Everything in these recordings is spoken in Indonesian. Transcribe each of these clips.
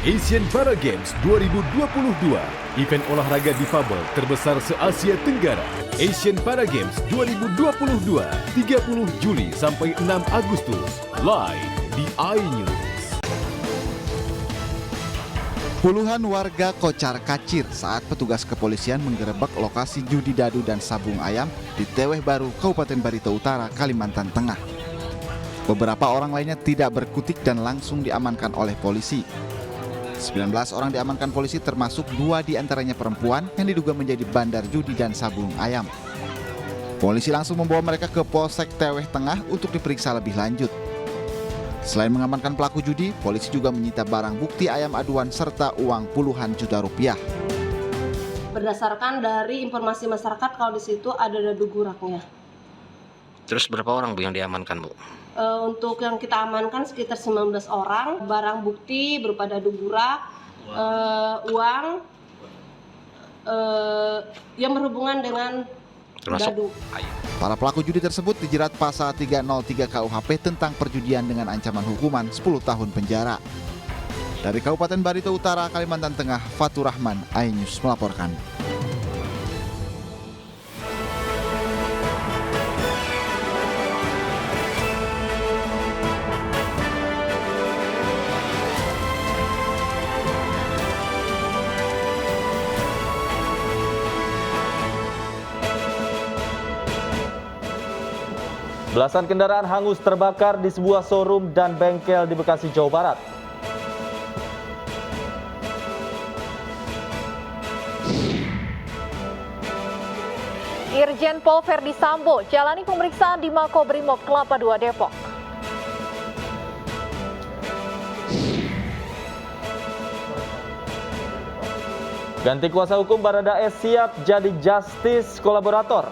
Asian Para Games 2022, event olahraga difabel terbesar se-Asia Tenggara. Asian Para Games 2022, 30 Juli sampai 6 Agustus, live di iNews. Puluhan warga kocar-kacir saat petugas kepolisian menggerebek lokasi judi dadu dan sabung ayam di Teweh Baru, Kabupaten Barito Utara, Kalimantan Tengah. Beberapa orang lainnya tidak berkutik dan langsung diamankan oleh polisi. 19 orang diamankan polisi, termasuk 2 diantaranya perempuan yang diduga menjadi bandar judi dan sabung ayam. Polisi langsung membawa mereka ke Polsek Teweh Tengah untuk diperiksa lebih lanjut. Selain mengamankan pelaku judi, polisi juga menyita barang bukti ayam aduan serta uang puluhan juta rupiah. Berdasarkan dari informasi masyarakat, kalau di situ ada dadu guraknya. Terus berapa orang Bu yang diamankan, Bu? Untuk yang kita amankan sekitar 19 orang. Barang bukti berupa dadu gurak, uang yang berhubungan dengan dadu. Para pelaku judi tersebut dijerat pasal 303 KUHP tentang perjudian dengan ancaman hukuman 10 tahun penjara. Dari Kabupaten Barito Utara, Kalimantan Tengah, Fatur Rahman, iNews melaporkan. Belasan kendaraan hangus terbakar di sebuah showroom dan bengkel di Bekasi, Jawa Barat. Irjen Pol Verdi Sambo jalani pemeriksaan di Makobrimob Kelapa II Depok. Ganti kuasa hukum Baradae siap jadi justice kolaborator.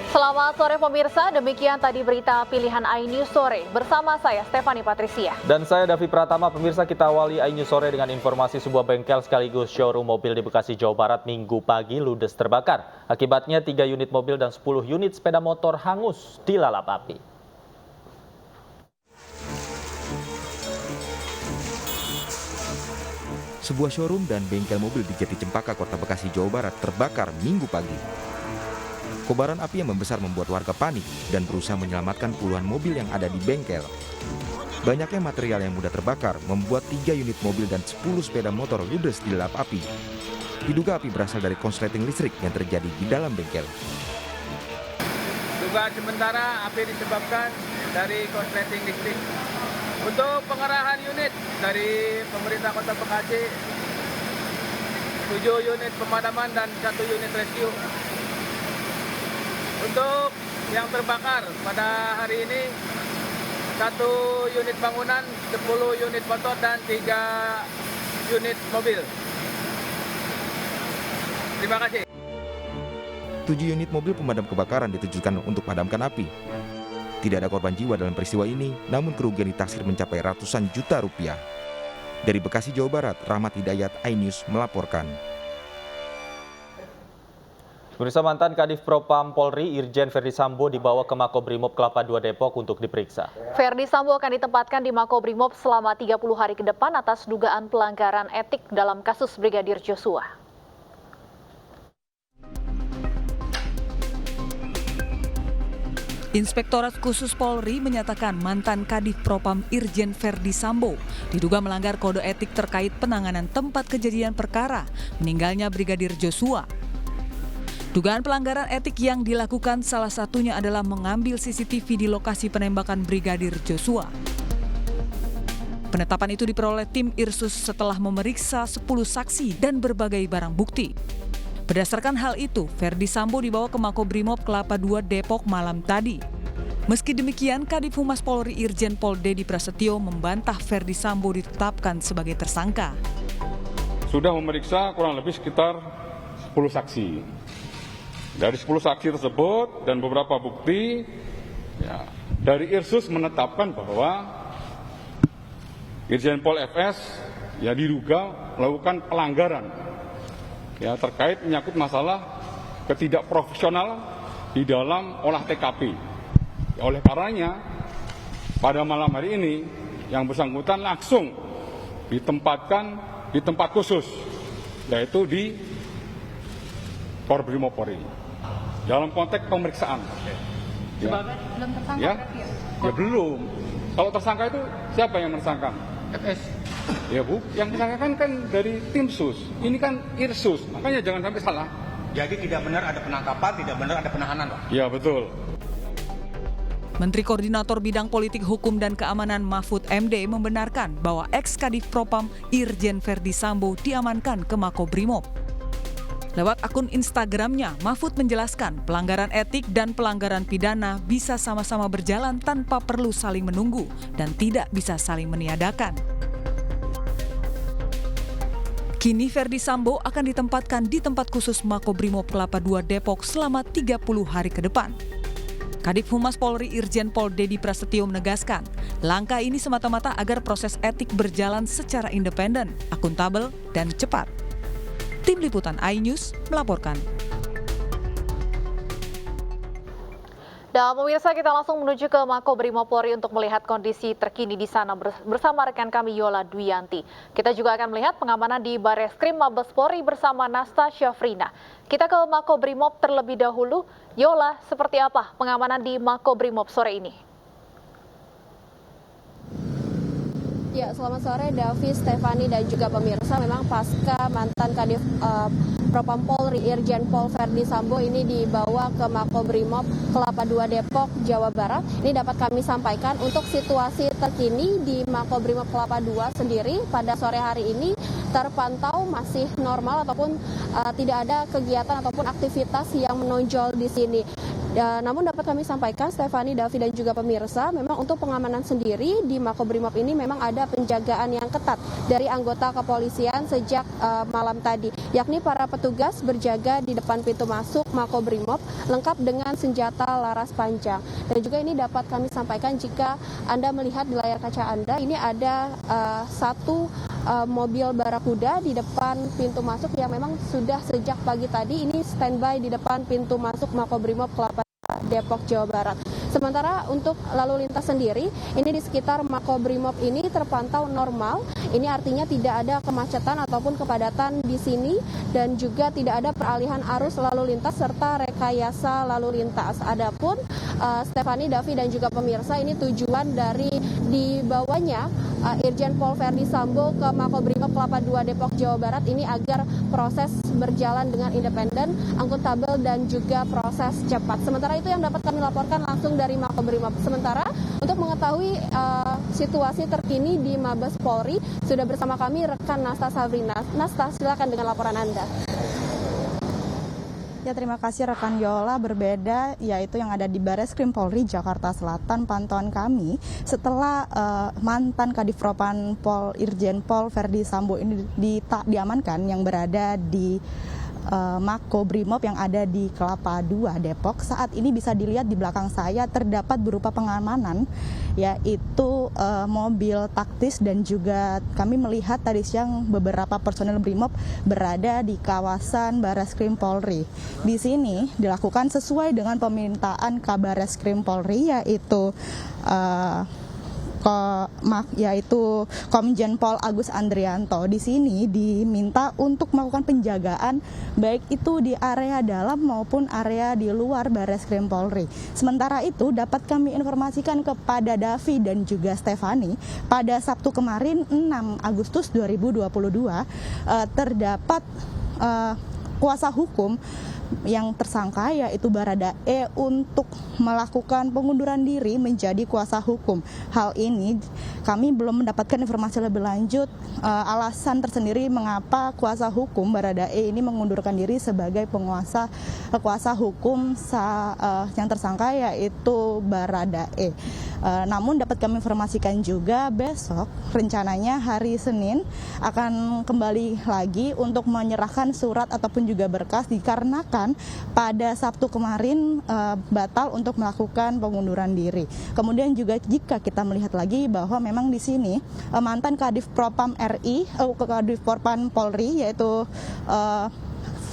Selamat sore pemirsa, demikian tadi berita pilihan iNews sore. Bersama saya Stefani Patricia. Dan saya Davi Pratama. Pemirsa, kita awali iNews sore dengan informasi sebuah bengkel sekaligus showroom mobil di Bekasi, Jawa Barat Minggu pagi ludes terbakar. Akibatnya 3 unit mobil dan 10 unit sepeda motor hangus dilalap api. Sebuah showroom dan bengkel mobil di Jati Cempaka, Kota Bekasi, Jawa Barat terbakar Minggu pagi. Kobaran api yang membesar membuat warga panik dan berusaha menyelamatkan puluhan mobil yang ada di bengkel. Banyaknya material yang mudah terbakar membuat 3 unit mobil dan 10 sepeda motor ludes dilalap api. Diduga api berasal dari konsleting listrik yang terjadi di dalam bengkel. Dugaan sementara api disebabkan dari konsleting listrik. Untuk pengerahan unit dari pemerintah Kota Bekasi, 7 unit pemadaman dan 1 unit rescue. Untuk yang terbakar pada hari ini, 1 unit bangunan, 10 unit motor, dan 3 unit mobil. Terima kasih. 7 unit mobil pemadam kebakaran ditujukan untuk padamkan api. Tidak ada korban jiwa dalam peristiwa ini, namun kerugian ditaksir mencapai ratusan juta rupiah. Dari Bekasi, Jawa Barat, Rahmat Hidayat, iNews melaporkan. Pemirsa, mantan Kadif Propam Polri Irjen Verdi Sambo dibawa ke Makobrimob Kelapa II Depok untuk diperiksa. Verdi Sambo akan ditempatkan di Makobrimob selama 30 hari ke depan atas dugaan pelanggaran etik dalam kasus Brigadir Joshua. Inspektorat Khusus Polri menyatakan mantan Kadif Propam Irjen Verdi Sambo diduga melanggar kode etik terkait penanganan tempat kejadian perkara meninggalnya Brigadir Joshua. Dugaan pelanggaran etik yang dilakukan salah satunya adalah mengambil CCTV di lokasi penembakan Brigadir Joshua. Penetapan itu diperoleh tim Irsus setelah memeriksa 10 saksi dan berbagai barang bukti. Berdasarkan hal itu, Verdi Sambo dibawa ke Makobrimob Kelapa II Depok malam tadi. Meski demikian, Kadif Humas Polri Irjen Pol Dedi Prasetyo membantah Verdi Sambo ditetapkan sebagai tersangka. Sudah memeriksa kurang lebih sekitar 10 saksi. Dari 10 saksi tersebut dan beberapa bukti, dari Irsus menetapkan bahwa Irjen Pol FS ya diduga melakukan pelanggaran ya terkait menyangkut masalah ketidakprofesional di dalam olah TKP. Ya, oleh karenanya pada malam hari ini yang bersangkutan langsung ditempatkan di tempat khusus, yaitu di Korbrimopolri dalam konteks pemeriksaan. Ya. Belum tersangka Ya? berarti ya? Ya belum. Kalau tersangka itu siapa yang menersangka? FS. Ya Bu, yang tersangka kan dari tim sus. Ini kan Irsus, makanya jangan sampai salah. Jadi tidak benar ada penangkapan, tidak benar ada penahanan, Pak? Ya betul. Menteri Koordinator Bidang Politik Hukum dan Keamanan Mahfud MD membenarkan bahwa ex-Kadif Propam Irjen Verdi Sambo diamankan ke Makobrimob. Lewat akun Instagramnya, Mahfud menjelaskan pelanggaran etik dan pelanggaran pidana bisa sama-sama berjalan tanpa perlu saling menunggu dan tidak bisa saling meniadakan. Kini Verdi Sambo akan ditempatkan di tempat khusus Makobrimob Kelapa II Depok selama 30 hari ke depan. Kadif Humas Polri Irjen Pol Dedi Prasetyo menegaskan, langkah ini semata-mata agar proses etik berjalan secara independen, akuntabel, dan cepat. Tim Liputan iNews melaporkan. Dan pemirsa, kita langsung menuju ke Makobrimob Polri untuk melihat kondisi terkini di sana bersama rekan kami Yola Dwianti. Kita juga akan melihat pengamanan di Bareskrim Mabes Polri bersama Nasta Syafrina. Kita ke Makobrimob terlebih dahulu. Yola, seperti apa pengamanan di Makobrimob sore ini? Ya, selamat sore Davi, Stefani, dan juga pemirsa. Memang pasca mantan Kadif Propam Polri Irjen Pol Verdi Sambo ini dibawa ke Makobrimob Kelapa II Depok, Jawa Barat. Ini dapat kami sampaikan untuk situasi terkini di Makobrimob Kelapa II sendiri pada sore hari ini terpantau masih normal ataupun tidak ada kegiatan ataupun aktivitas yang menonjol di sini. Namun dapat kami sampaikan, Stefani, Davi, dan juga pemirsa, memang untuk pengamanan sendiri di Makobrimob ini memang ada penjagaan yang ketat dari anggota kepolisian sejak malam tadi, yakni para petugas berjaga di depan pintu masuk Makobrimob lengkap dengan senjata laras panjang. Dan juga ini dapat kami sampaikan jika Anda melihat di layar kaca Anda, ini ada satu mobil barakuda di depan pintu masuk yang memang sudah sejak pagi tadi ini standby di depan pintu masuk Makobrimob Kelapa Depok, Jawa Barat. Sementara untuk lalu lintas sendiri, ini di sekitar Makobrimob ini terpantau normal. Ini artinya tidak ada kemacetan ataupun kepadatan di sini dan juga tidak ada peralihan arus lalu lintas serta rekayasa lalu lintas. Adapun Stefani, Davi, dan juga pemirsa, ini tujuan dari dibawanya Irjen Pol Verdi Sambo ke Makobrimob Kelapa II Depok, Jawa Barat ini agar proses berjalan dengan independen, akuntabel, dan juga proses cepat. Sementara itu yang dapat kami laporkan langsung dari Makobrimob. Sementara untuk mengetahui situasi terkini di Mabes Polri, sudah bersama kami rekan Nasta Syafrina. Nasta, silakan dengan laporan Anda. Ya, terima kasih rekan Yola. Berbeda yaitu yang ada di Bareskrim Polri Jakarta Selatan, pantauan kami setelah mantan Kadif Propam Pol Irjen Pol Verdi Sambo ini diamankan yang berada di Makobrimob yang ada di Kelapa II Depok. Saat ini bisa dilihat di belakang saya terdapat berupa pengamanan, yaitu mobil taktis, dan juga kami melihat tadi siang beberapa personel Brimob berada di kawasan Bareskrim Polri. Di sini dilakukan sesuai dengan permintaan Kabareskrim Polri, yaitu Komjen Pol Agus Andrianto. Di sini diminta untuk melakukan penjagaan baik itu di area dalam maupun area di luar Bareskrim Polri. Sementara itu dapat kami informasikan kepada Davi dan juga Stefani, pada Sabtu kemarin 6 Agustus 2022 terdapat kuasa hukum yang tersangka yaitu Baradae untuk melakukan pengunduran diri menjadi kuasa hukum. Hal ini kami belum mendapatkan informasi lebih lanjut alasan tersendiri mengapa kuasa hukum Baradae ini mengundurkan diri sebagai kuasa hukum yang tersangka yaitu Baradae. Namun dapat kami informasikan juga besok rencananya hari Senin akan kembali lagi untuk menyerahkan surat ataupun juga berkas dikarenakan memutuskan pada Sabtu kemarin batal untuk melakukan pengunduran diri. Kemudian juga jika kita melihat lagi bahwa memang di sini mantan Kadif Propam RI, Kadif Propam Polri yaitu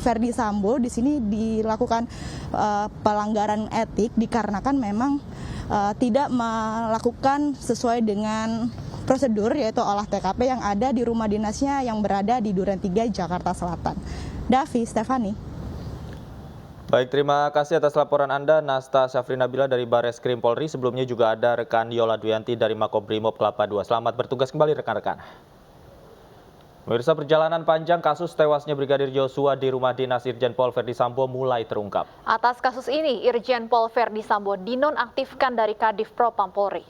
Ferdi Sambo di sini dilakukan pelanggaran etik dikarenakan memang tidak melakukan sesuai dengan prosedur yaitu olah TKP yang ada di rumah dinasnya yang berada di Duren 3 Jakarta Selatan. Davi, Stefani. Baik, terima kasih atas laporan Anda, Nasta Syafri Nabila dari Bareskrim Polri. Sebelumnya juga ada rekan Yola Duyanti dari Makobrimob Kelapa II. Selamat bertugas kembali rekan-rekan. Pemirsa, perjalanan panjang kasus tewasnya Brigadir Joshua di rumah dinas Irjen Pol Verdi Sambo mulai terungkap. Atas kasus ini, Irjen Pol Verdi Sambo dinonaktifkan dari Kadif Propam Polri.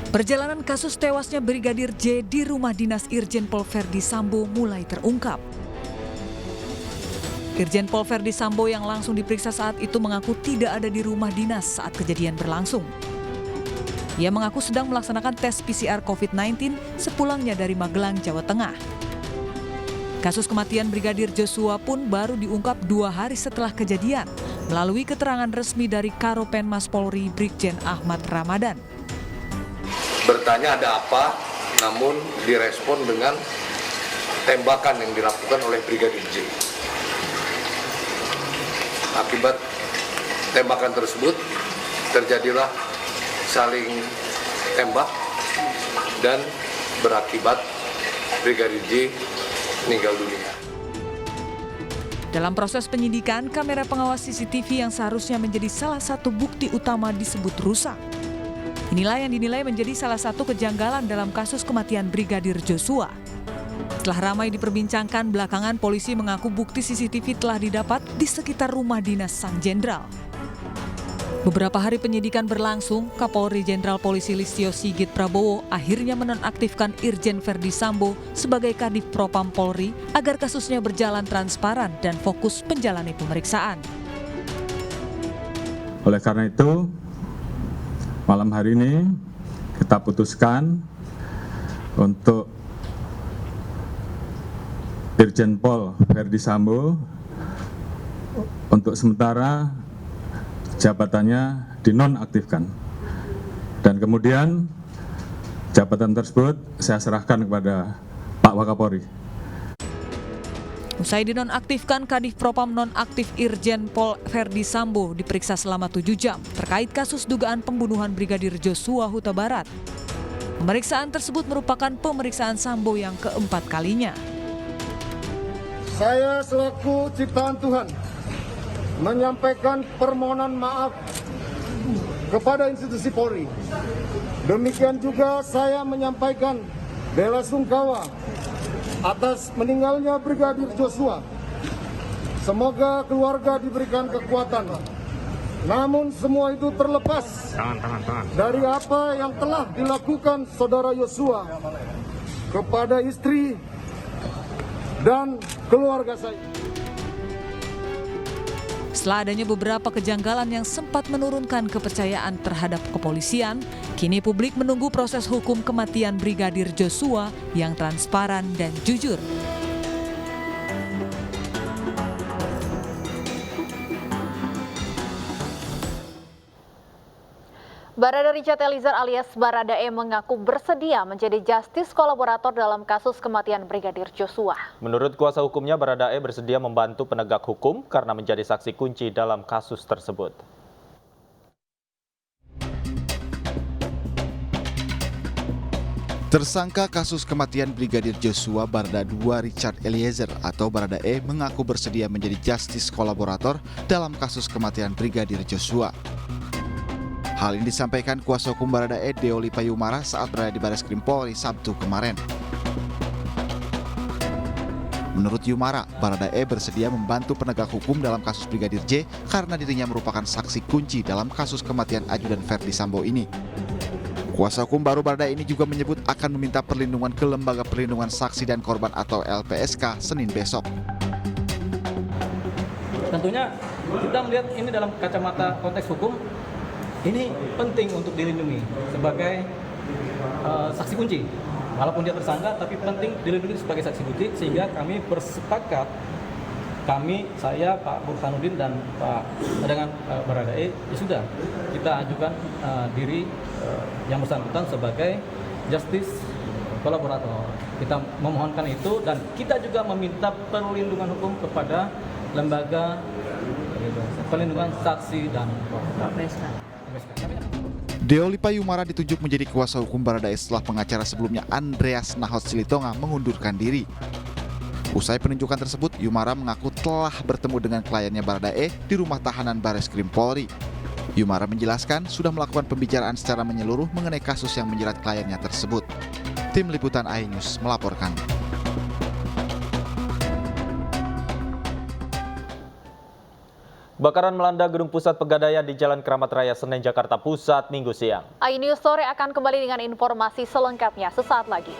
Perjalanan kasus tewasnya Brigadir J di rumah dinas Irjen Pol Verdi Sambo mulai terungkap. Irjen Pol Verdi Sambo yang langsung diperiksa saat itu mengaku tidak ada di rumah dinas saat kejadian berlangsung. Ia mengaku sedang melaksanakan tes PCR COVID-19 sepulangnya dari Magelang, Jawa Tengah. Kasus kematian Brigadir Joshua pun baru diungkap 2 hari setelah kejadian melalui keterangan resmi dari Karopenmas Polri Brigjen Ahmad Ramadan. Bertanya ada apa, namun direspon dengan tembakan yang dilakukan oleh Brigadir J. Akibat tembakan tersebut terjadilah saling tembak dan berakibat Brigadir J meninggal dunia. Dalam proses penyidikan, kamera pengawas CCTV yang seharusnya menjadi salah satu bukti utama disebut rusak. Inilah yang dinilai menjadi salah satu kejanggalan dalam kasus kematian Brigadir Joshua. Setelah ramai diperbincangkan, belakangan polisi mengaku bukti CCTV telah didapat di sekitar rumah dinas Sang Jenderal. Beberapa hari penyidikan berlangsung, Kapolri Jenderal Polisi Listio Sigit Prabowo akhirnya menonaktifkan Irjen Verdi Sambo sebagai Kadif Propam Polri agar kasusnya berjalan transparan dan fokus menjalani pemeriksaan. Oleh karena itu, malam hari ini kita putuskan untuk Irjen Pol Verdi Sambo untuk sementara jabatannya dinonaktifkan. Dan kemudian jabatan tersebut saya serahkan kepada Pak Wakapolri. Usai dinonaktifkan, Kadif Propam nonaktif Irjen Pol Verdi Sambo diperiksa selama 7 jam terkait kasus dugaan pembunuhan Brigadir Joshua Huta Barat. Pemeriksaan tersebut merupakan pemeriksaan Sambo yang keempat kalinya. Saya selaku ciptaan Tuhan menyampaikan permohonan maaf kepada institusi Polri. Demikian juga saya menyampaikan bela sungkawa atas meninggalnya Brigadir Joshua. Semoga keluarga diberikan kekuatan. Namun semua itu terlepas dari apa yang telah dilakukan saudara Joshua kepada istri dan keluarga saya. Setelah adanya beberapa kejanggalan yang sempat menurunkan kepercayaan terhadap kepolisian, kini publik menunggu proses hukum kematian Brigadir Joshua yang transparan dan jujur. Barada Richard Eliezer alias Baradae mengaku bersedia menjadi justice kolaborator dalam kasus kematian Brigadir Joshua. Menurut kuasa hukumnya, Baradae bersedia membantu penegak hukum karena menjadi saksi kunci dalam kasus tersebut. Tersangka kasus kematian Brigadir Joshua Barada II Richard Eliezer atau Baradae mengaku bersedia menjadi justice kolaborator dalam kasus kematian Brigadir Joshua. Hal ini disampaikan kuasa hukum Baradae Deoli Payumara saat berada di Bareskrim Polri Sabtu kemarin. Menurut Yumara, Baradae bersedia membantu penegak hukum dalam kasus Brigadir J karena dirinya merupakan saksi kunci dalam kasus kematian ajudan Verdi Sambo ini. Kuasa hukum baru Baradae ini juga menyebut akan meminta perlindungan ke Lembaga Perlindungan Saksi dan Korban atau LPSK Senin besok. Tentunya kita melihat ini dalam kacamata konteks hukum, ini penting untuk dilindungi sebagai saksi kunci Walaupun dia tersangka, tapi penting dilindungi sebagai saksi bukti, sehingga kami bersepakat, saya, Pak Burhanuddin dan Pak dengan Baradae, ya sudah kita ajukan diri yang bersangkutan sebagai justice kolaborator. Kita memohonkan itu dan kita juga meminta perlindungan hukum kepada lembaga perlindungan saksi dan Deolipa Yumara ditunjuk menjadi kuasa hukum Baradae setelah pengacara sebelumnya Andreas Nahot Silitonga mengundurkan diri. Usai penunjukan tersebut, Yumara mengaku telah bertemu dengan kliennya Baradae di rumah tahanan Bareskrim Polri. Yumara menjelaskan sudah melakukan pembicaraan secara menyeluruh mengenai kasus yang menjerat kliennya tersebut. Tim Liputan iNews melaporkan. Kebakaran melanda gedung pusat Pegadaian di Jalan Keramat Raya Senen, Jakarta Pusat, Minggu siang. iNews Sore akan kembali dengan informasi selengkapnya sesaat lagi.